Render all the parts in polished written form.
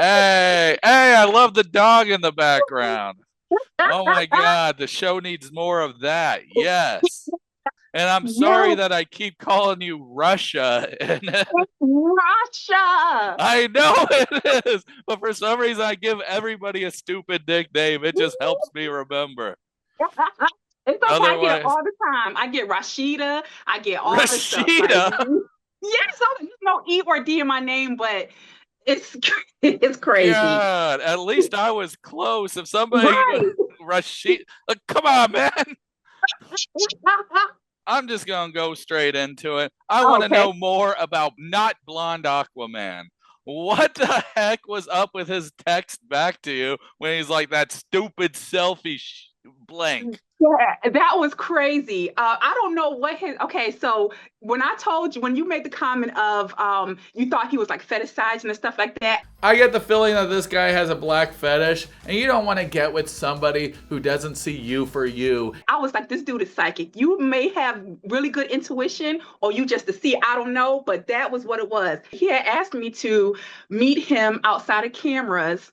Hey, I love the dog in the background. Oh my God, the show needs more of that. Yes. And I'm sorry Yes, that I keep calling you Russia. And Rasha. I know it is, but for some reason I give everybody a stupid nickname. It just helps me remember. It's okay. I get it Otherwise, all the time. I get Rashida. I get all the stuff. Like, Rashida. yes, there's no E or D in my name, but it's it's crazy. God, at least I was close. If somebody Right. Rashid, come on, man. I'm just gonna go straight into it. I want to Okay. know more about Not Blonde Aqua Man. What the heck was up with his text back to you when he's like that stupid selfie blank? Yeah, that was crazy. I don't know what his. Okay, so when I told you, when you made the comment of you thought he was like fetishizing and stuff like that, I get the feeling that this guy has a black fetish, and you don't want to get with somebody who doesn't see you for you. I was like, this dude is psychic. You may have really good intuition, or you just to see. I don't know, but that was what it was. He had asked me to meet him outside of cameras,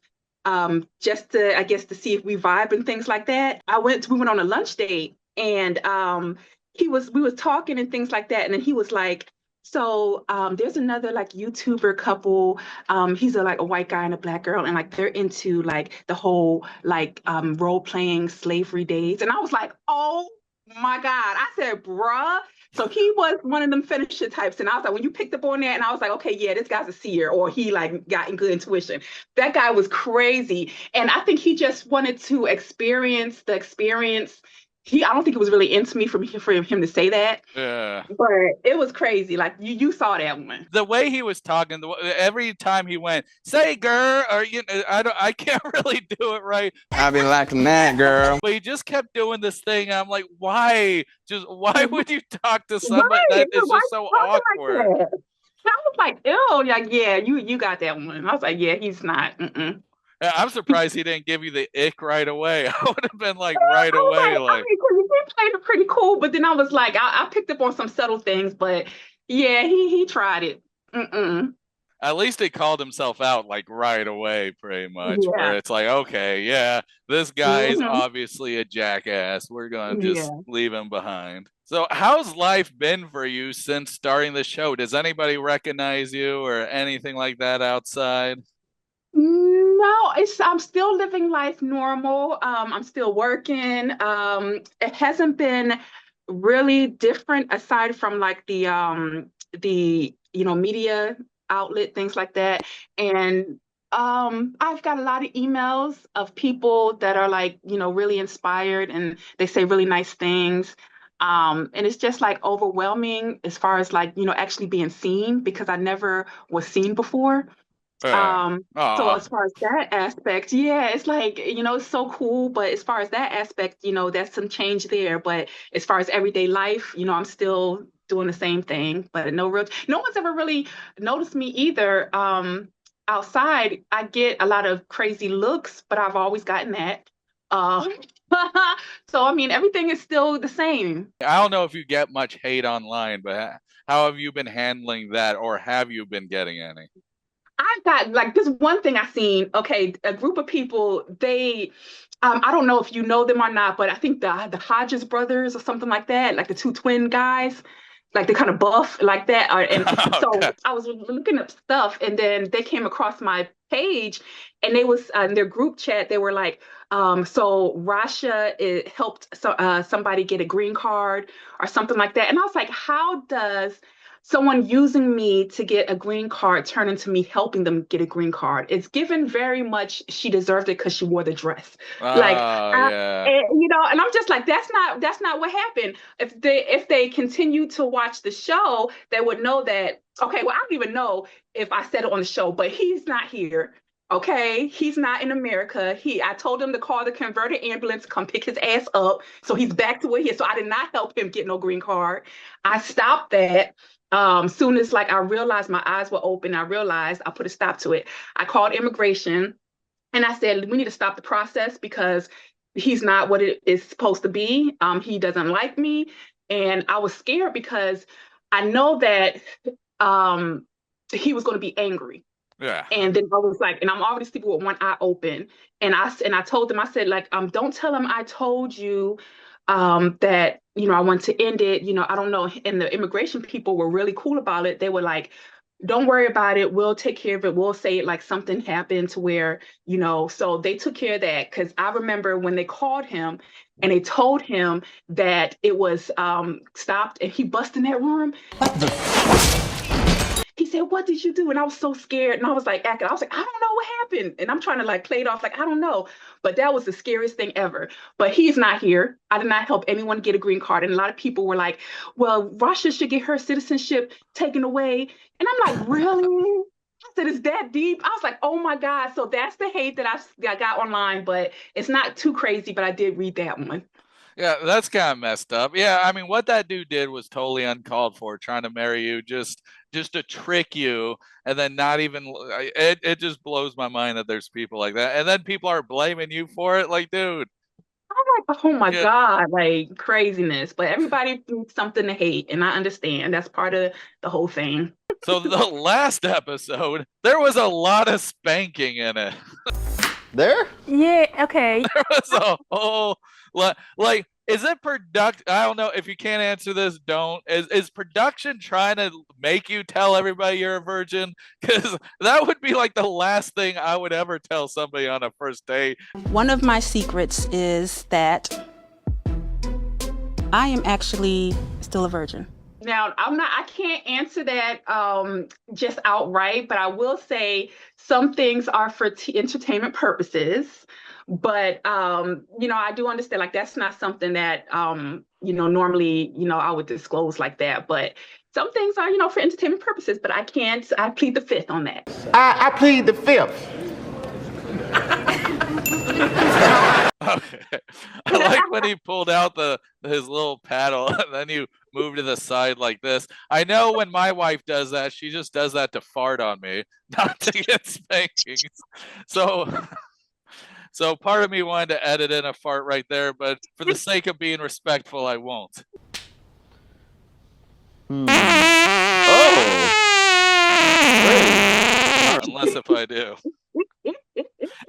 just to, I guess, to see if we vibe and things like that. We went on a lunch date, and we was talking and things like that, and then he was like. So there's another like YouTuber couple. He's like a white guy and a black girl, and like they're into like the whole like role playing slavery days. And I was like, oh my God. I said, bruh. So he was one of them finisher types. And I was like, when you picked up on that, and I was like, okay, yeah, this guy's a seer, or he like got good intuition. That guy was crazy. And I think he just wanted to experience the experience. I don't think it was really into me for him to say that, Yeah. but it was crazy. Like you saw that one. The way he was talking, every time he went, "Say, girl," or I can't really do it right. I be liking that, girl. But he just kept doing this thing. I'm like, why? Just why would you talk to somebody Right. that is Why just you so talking awkward? like that? I was like, ew, like, yeah, you got that one. I was like, yeah, he's not. Mm-mm. I'm surprised he didn't give you the ick right away. I would have been like right I was away, like, I like, mean, 'cause he played it pretty cool, but then I was like, I picked up on some subtle things, but yeah, he tried it. Mm-mm. at least he called himself out like right away, pretty much. Where Yeah. it's like, okay, yeah, this guy's Hmm. obviously a jackass. We're gonna just Yeah. leave him behind. So, how's life been for you since starting the show? Does anybody recognize you or anything like that outside? No, I'm still living life normal. I'm still working. It hasn't been really different aside from like the media outlet, things like that. And I've got a lot of emails of people that are like, really inspired and they say really nice things. And it's just like overwhelming as far as like, actually being seen because I never was seen before. Yeah. So Aw. as far as that aspect, yeah, it's like, it's so cool. But as far as that aspect, there's some change there. But as far as everyday life, I'm still doing the same thing. But no one's ever really noticed me either. Outside, I get a lot of crazy looks, but I've always gotten that. Uh, so I mean, everything is still the same. I don't know if you get much hate online, but how have you been handling that, or have you been getting any? I've got like this one thing I seen. Okay, a group of people. I don't know if you know them or not, but I think the Hodges brothers or something like that, like the two twin guys, like they kind of buff like that. And so Okay. I was looking up stuff, and then they came across my page, and they was in their group chat. They were like, so Rasha helped somebody get a green card or something like that, and I was like, how does someone using me to get a green card turn into me helping them get a green card? It's given very much she deserved it because she wore the dress. Like Oh, yeah. and I'm just like, that's not what happened. If they continue to watch the show, they would know that, okay, well, I don't even know if I said it on the show, but he's not here. Okay, he's not in America. I told him to call the converted ambulance, come pick his ass up. So he's back to where he is. So I did not help him get no green card. I stopped that. Soon as like I realized my eyes were open, I realized I put a stop to it. I called immigration and I said, we need to stop the process because he's not what it is supposed to be. He doesn't like me. And I was scared because I know that um, he was going to be angry. Yeah. And then I was like, and I'm already sleeping with one eye open. And I told them, I said, like, don't tell them I told you that, I want to end it. I don't know. And the immigration people were really cool about it. They were like, don't worry about it. We'll take care of it. We'll say it like something happened to where, so they took care of that. Cause I remember when they called him and they told him that it was stopped and he busted in that room. He said, "What did you do?" And I was so scared. And I was like, acting. I was like, I don't know what happened. And I'm trying to like play it off like, I don't know. But that was the scariest thing ever. But he's not here. I did not help anyone get a green card. And a lot of people were like, well, Rasha should get her citizenship taken away. And I'm like, really? I said, it's that deep? I was like, oh my God. So that's the hate that I got online, but it's not too crazy, but I did read that one. Yeah, that's kind of messed up. Yeah, I mean, what that dude did was totally uncalled for, trying to marry you just to trick you, and then not even. It just blows my mind that there's people like that, and then people are blaming you for it. Like, dude. I'm like, oh my Yeah. God, like craziness. But everybody needs something to hate, and I understand that's part of the whole thing. So the last episode, there was a lot of spanking in it. There? Yeah, okay. There was a whole lot. Like, is it I don't know. If you can't answer this, don't. Is production trying to make you tell everybody you're a virgin? Because that would be like the last thing I would ever tell somebody on a first date. One of my secrets is that I am actually still a virgin. Now, I can't answer that just outright, but I will say some things are for entertainment purposes. But, I do understand, like, that's not something that, normally, I would disclose like that. But some things are, for entertainment purposes, but I plead the fifth on that. I plead the fifth. Okay. I like when he pulled out his little paddle and then you move to the side like this. I know when my wife does that, she just does that to fart on me, not to get spankings. So part of me wanted to edit in a fart right there, but for the sake of being respectful, I won't. Oh. Unless if I do.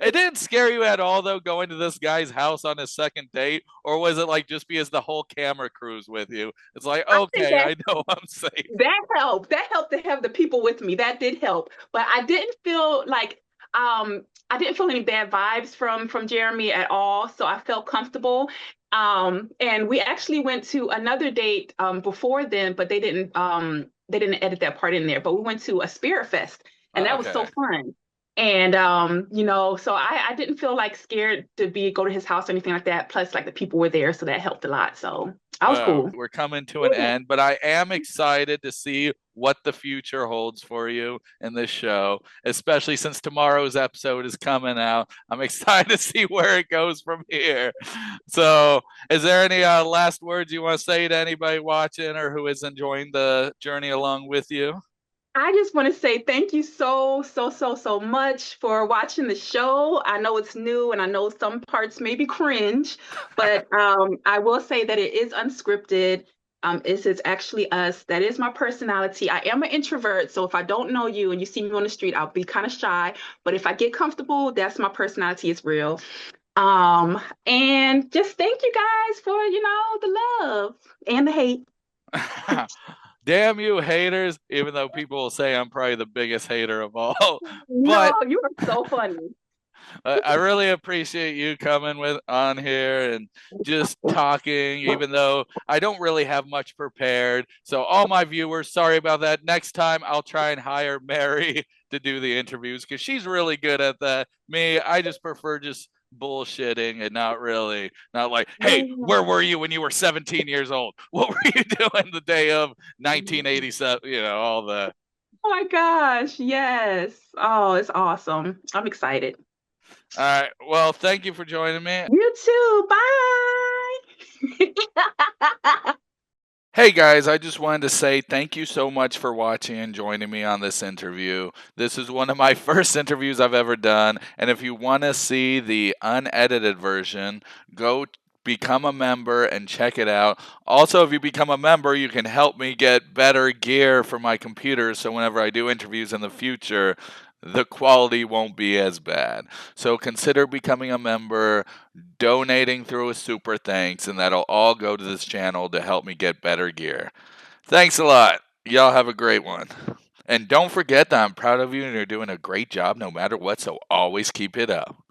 It didn't scare you at all, though, going to this guy's house on his second date? Or was it like just because the whole camera crew's with you? It's like, okay, I know I'm safe. That helped. That helped to have the people with me. That did help. But I didn't feel like any bad vibes from Jeremy at all. So I felt comfortable. And we actually went to another date before then, but they didn't edit that part in there. But we went to a Spirit Fest, and that was so fun. And so I didn't feel like scared to go to his house or anything like that. Plus, like, the people were there, so that helped a lot. So I was cool. We're coming to an end, but I am excited to see what the future holds for you in this show, especially since tomorrow's episode is coming out. I'm excited to see where it goes from here. So is there any last words you want to say to anybody watching or who is enjoying the journey along with you? I just want to say thank you so much for watching the show. I know it's new and I know some parts may be cringe, but I will say that it is unscripted. This is actually us. That is my personality. I am an introvert, so if I don't know you and you see me on the street, I'll be kind of shy. But if I get comfortable, that's my personality. It's real. And just thank you guys for, the love and the hate. Damn you haters, even though people will say I'm probably the biggest hater of all. No, you are so funny. I really appreciate you coming on here and just talking, even though I don't really have much prepared. So all my viewers, sorry about that. Next time I'll try and hire Mary to do the interviews because she's really good at that. Me, I just prefer just bullshitting and not like, hey, where were you when you were 17 years old? What were you doing the day of 1987? All that. Oh my gosh, yes. Oh, it's awesome. I'm excited. All right. Well, thank you for joining me. You too. Bye. Hey guys, I just wanted to say thank you so much for watching and joining me on this interview. This is one of my first interviews I've ever done, and if you want to see the unedited version, go become a member and check it out. Also, if you become a member, you can help me get better gear for my computer, so whenever I do interviews in the future, the quality won't be as bad. So consider becoming a member, donating through a super thanks, and that'll all go to this channel to help me get better gear. Thanks a lot. Y'all have a great one. And don't forget that I'm proud of you and you're doing a great job no matter what, so always keep it up.